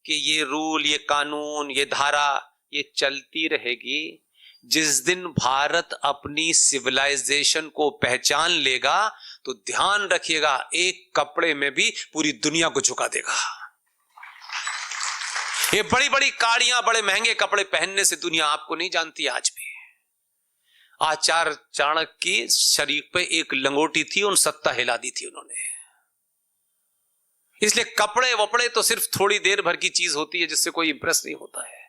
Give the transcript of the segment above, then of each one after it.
कि ये रूल, ये कानून, ये धारा ये चलती रहेगी। जिस दिन भारत अपनी सिविलाइजेशन को पहचान लेगा तो ध्यान रखिएगा, एक कपड़े में भी पूरी दुनिया को झुका देगा। ये बड़ी बड़ी काड़ियां, बड़े महंगे कपड़े पहनने से दुनिया आपको नहीं जानती। आज भी आचार्य चाणक्य की शरीर पे एक लंगोटी थी, उन सत्ता हिला दी थी उन्होंने। इसलिए कपड़े वपड़े तो सिर्फ थोड़ी देर भर की चीज होती है जिससे कोई इंप्रेस नहीं होता है।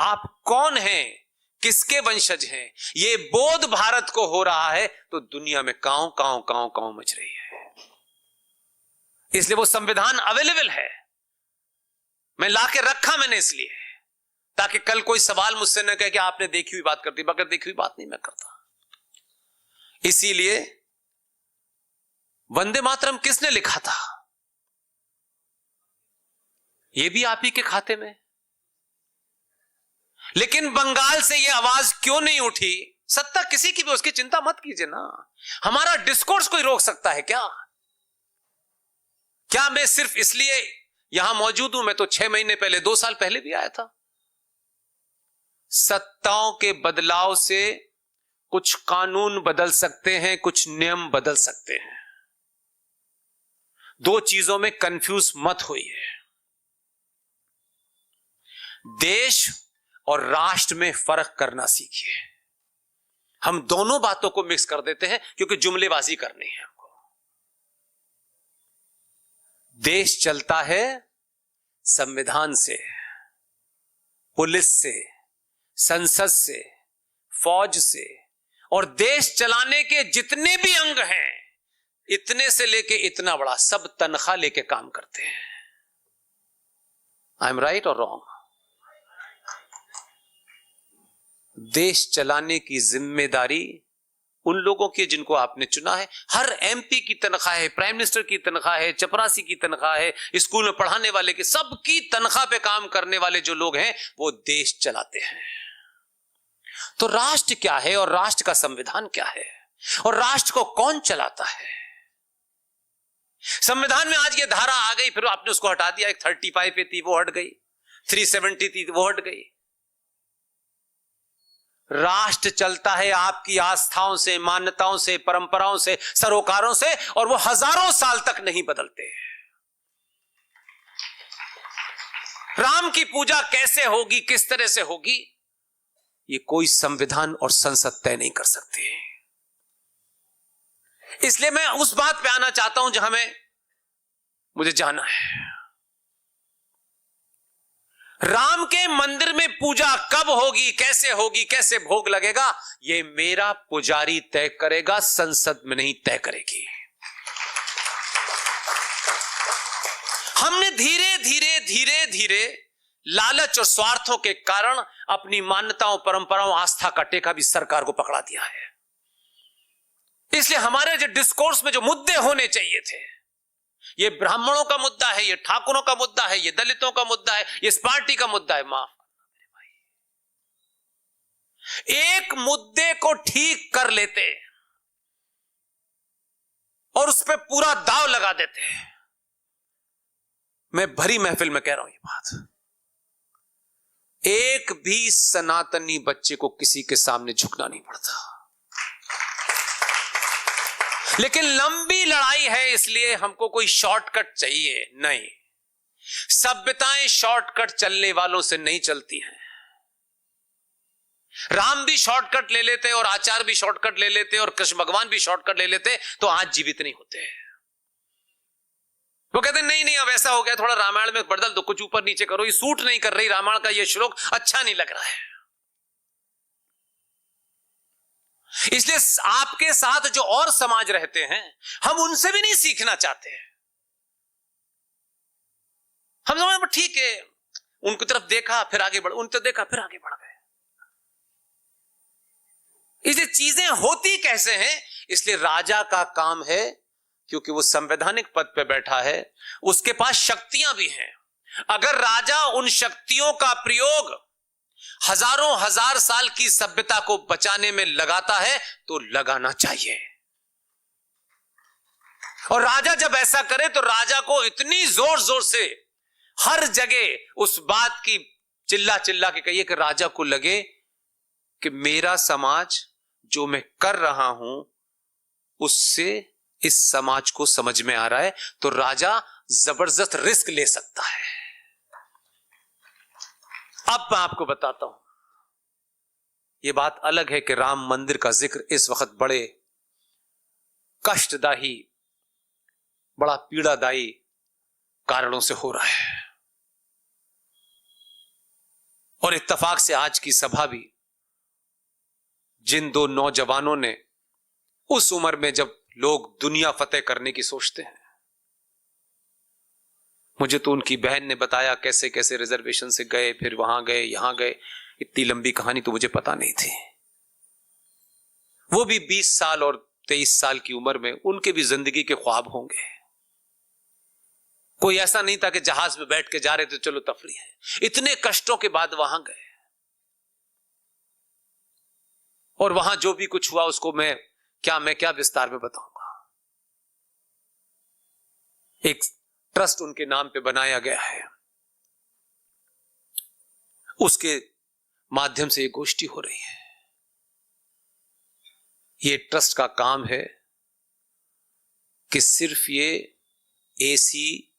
आप कौन हैं, किसके वंशज हैं, ये बोध भारत को हो रहा है तो दुनिया में कांव कांव कांव कांव मच रही है। इसलिए वो संविधान अवेलेबल है, मैं लाके रखा मैंने इसलिए, ताकि कल कोई सवाल मुझसे न कहे कि आपने देखी हुई बात करती। बगैर देखी हुई बात नहीं मैं करता। इसीलिए वंदे मातरम किसने लिखा था? ये भी आप ही के खाते में। लेकिन बंगाल से ये आवाज क्यों नहीं उठी? सत्ता किसी की भी, उसकी चिंता मत कीजिए ना। हमारा डिस्कोर्स कोई रोक सकता है क्या? क्या मैं सिर्फ इसलिए यहां मौजूद हूं? मैं तो 6 महीने पहले, 2 साल पहले भी आया था। सत्ताओं के बदलाव से कुछ कानून बदल सकते हैं, कुछ नियम बदल सकते हैं। 2 चीजों में कंफ्यूज मत होइए। देश और राष्ट्र में फर्क करना सीखिए। हम दोनों बातों को मिक्स कर देते हैं क्योंकि जुमलेबाजी करनी है हमको। देश चलता है संविधान से, पुलिस से, संसद से, फौज से, और देश चलाने के जितने भी अंग हैं, इतने से लेके इतना बड़ा, सब तनख्वाह लेके काम करते हैं। आई एम राइट और रॉन्ग? देश चलाने की जिम्मेदारी उन लोगों की जिनको आपने चुना है। हर एमपी की तनख्वाह है, प्राइम मिनिस्टर की तनख्वाह है, चपरासी की तनख्वाह है, स्कूल में पढ़ाने वाले की, सबकी तनख्वाह पे काम करने वाले जो लोग हैं वो देश चलाते हैं। तो राष्ट्र क्या है और राष्ट्र का संविधान क्या है और राष्ट्र को कौन चलाता है? संविधान में आज ये धारा आ गई, फिर आपने उसको हटा दिया। एक 35 पे थी वो हट गई, 370 थी वो हट गई। राष्ट्र चलता है आपकी आस्थाओं से, मान्यताओं से, परंपराओं से, सरोकारों से, और वो हजारों साल तक नहीं बदलते। राम की पूजा कैसे होगी, किस तरह से होगी, ये कोई संविधान और संसद तय नहीं कर सकते। इसलिए मैं उस बात पे आना चाहता हूं जहां मुझे जाना है। राम के मंदिर में पूजा कब होगी, कैसे भोग लगेगा, ये मेरा पुजारी तय करेगा, संसद में नहीं तय करेगी। हमने धीरे धीरे धीरे धीरे लालच और स्वार्थों के कारण अपनी मान्यताओं, परंपराओं, आस्था का टेका भी सरकार को पकड़ा दिया है। इसलिए हमारे जो डिस्कोर्स में जो मुद्दे होने चाहिए थे, ये ब्राह्मणों का मुद्दा है, ये ठाकुरों का मुद्दा है, ये दलितों का मुद्दा है, ये इस पार्टी का मुद्दा है, माफ करना मेरे भाई, एक मुद्दे को ठीक कर लेते और उस पर पूरा दाव लगा देते। मैं भरी महफिल में कह रहा हूं ये बात, एक भी सनातनी बच्चे को किसी के सामने झुकना नहीं पड़ता। लेकिन लंबी लड़ाई है, इसलिए हमको कोई शॉर्टकट चाहिए नहीं। सभ्यताएं शॉर्टकट चलने वालों से नहीं चलती हैं। राम भी शॉर्टकट ले लेते और आचार्य भी शॉर्टकट ले लेते और कृष्ण भगवान भी शॉर्टकट ले लेते तो आज जीवित नहीं होते। वो कहते नहीं नहीं अब ऐसा हो गया, थोड़ा रामायण में बदल दो, कुछ ऊपर नीचे करो, ये सूट नहीं कर रही रामायण का ये श्लोक, अच्छा नहीं लग रहा है। इसलिए आपके साथ जो और समाज रहते हैं, हम उनसे भी नहीं सीखना चाहते हैं। हम समझ ठीक है, उनकी तरफ देखा फिर आगे बढ़, उन तरफ देखा फिर आगे बढ़ गए। इसलिए चीजें होती कैसे हैं? इसलिए राजा का काम है, क्योंकि वो संवैधानिक पद पे बैठा है, उसके पास शक्तियां भी हैं। अगर राजा उन शक्तियों का प्रयोग हजारों हजार साल की सभ्यता को बचाने में लगाता है तो लगाना चाहिए। और राजा जब ऐसा करे तो राजा को इतनी जोर जोर से हर जगह उस बात की चिल्ला चिल्ला के कहिए कि राजा को लगे कि मेरा समाज जो मैं कर रहा हूं उससे इस समाज को समझ में आ रहा है, तो राजा जबरदस्त रिस्क ले सकता है। अब मैं आपको बताता हूं, यह बात अलग है कि राम मंदिर का जिक्र इस वक्त बड़े कष्टदायी, बड़ा पीड़ादायी कारणों से हो रहा है, और इत्तेफाक से आज की सभा भी जिन दो नौजवानों ने उस उम्र में जब लोग दुनिया फतेह करने की सोचते हैं, मुझे तो उनकी बहन ने बताया कैसे कैसे रिजर्वेशन से गए, फिर वहां गए, यहां गए, इतनी लंबी कहानी तो मुझे पता नहीं थी। वो भी 20 साल और 23 साल की उम्र में, उनके भी जिंदगी के ख्वाब होंगे। कोई ऐसा नहीं था कि जहाज में बैठ के जा रहे थे चलो तफरी है, इतने कष्टों के बाद वहां गए, और वहां जो भी कुछ हुआ उसको मैं क्या विस्तार में बताऊंगा। एक ट्रस्ट उनके नाम पे बनाया गया है, उसके माध्यम से ये गोष्ठी हो रही है। ये ट्रस्ट का काम है कि सिर्फ ये एसी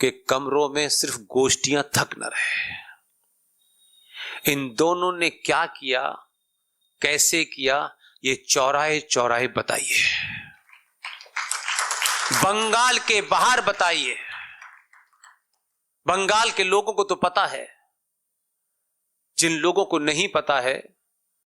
के कमरों में सिर्फ गोष्ठियां थक न रहे। इन दोनों ने क्या किया, कैसे किया, ये चौराहे चौराहे बताइए, बंगाल के बाहर बताइए। बंगाल के लोगों को तो पता है, जिन लोगों को नहीं पता है